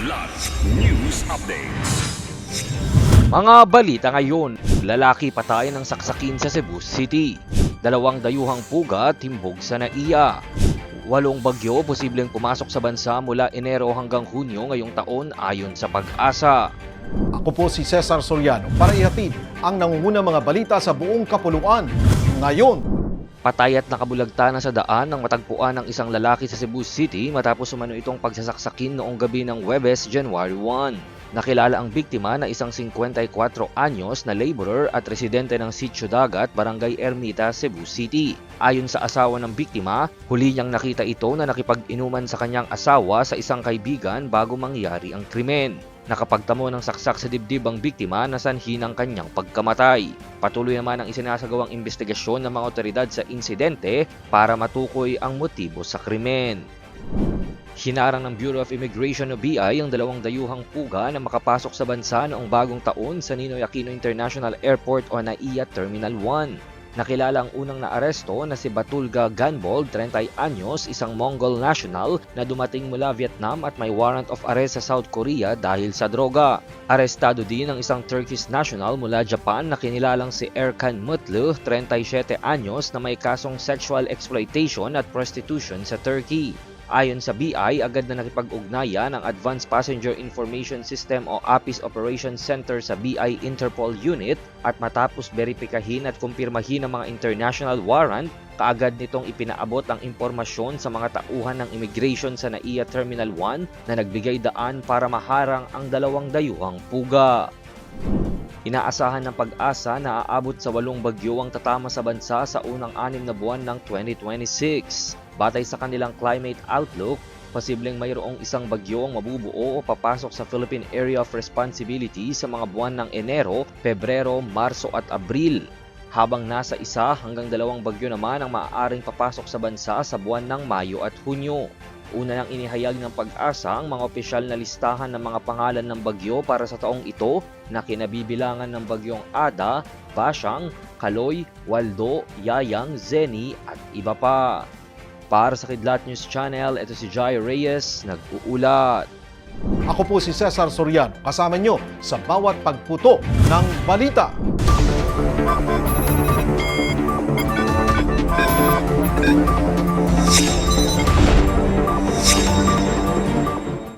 Kidlat News Updates. Mga balita ngayon, lalaki patay ng saksakin sa Cebu City. 2 dayuhang puga timbog sa NAIA. 8 bagyo posibleng pumasok sa bansa mula Enero hanggang Hunyo ngayong taon ayon sa Pag-asa. Ako po si Cesar Soriano para ihatid ang nangungunang mga balita sa buong kapuluan ngayon. Patay at nakabulagta na sa daan ng matagpuan ng isang lalaki sa Cebu City matapos umano itong pagsasaksakin noong gabi ng Huwebes, January 1. Nakilala ang biktima na isang 54 anyos na laborer at residente ng Sitio Dagat, Barangay Ermita, Cebu City. Ayon sa asawa ng biktima, huli niyang nakita ito na nakipag-inuman sa kanyang asawa sa isang kaibigan bago mangyari ang krimen. Nakapagtamo ng saksak sa dibdib ang biktima na sanhi ng kanyang pagkamatay. Patuloy naman ang isinasagawang investigasyon ng mga otoridad sa insidente para matukoy ang motibo sa krimen. Hinarang ng Bureau of Immigration o BI ang 2 dayuhang puga na makapasok sa bansa noong bagong taon sa Ninoy Aquino International Airport o NAIA Terminal 1. Nakilala ang unang naaresto na si Batulga Ganbold, 30 anyos, isang Mongol national na dumating mula Vietnam at may warrant of arrest sa South Korea dahil sa droga. Arestado din ang isang Turkish national mula Japan na kinilalang si Erkan Mutlu, 37 anyos, na may kasong sexual exploitation at prostitution sa Turkey. Ayon sa BI, agad na nakipag-ugnayan ang Advanced Passenger Information System o APIS Operations Center sa BI Interpol Unit at matapos beripikahin at kumpirmahin ang mga international warrant, kaagad nitong ipinaabot ang impormasyon sa mga tauhan ng immigration sa NAIA Terminal 1 na nagbigay daan para maharang ang 2 dayuhang puga. Inaasahan ng Pag-asa na aabot sa 8 bagyo ang tatama sa bansa sa unang 6 na buwan ng 2026. Batay sa kanilang climate outlook, posibleng mayroong isang bagyo ang mabubuo o papasok sa Philippine Area of Responsibility sa mga buwan ng Enero, Pebrero, Marso at Abril, habang nasa 1 hanggang 2 bagyo naman ang maaaring papasok sa bansa sa buwan ng Mayo at Hunyo. Una nang inihayag ng Pag-asa ang mga opisyal na listahan ng mga pangalan ng bagyo para sa taong ito na kinabibilangan ng bagyong Ada, Basyang, Kaloy, Waldo, Yayang, Zeni at iba pa. Para sa Kidlat News Channel, ito si Jai Reyes, nag-uulat. Ako po si Cesar Soriano, kasama nyo sa bawat pagputo ng balita.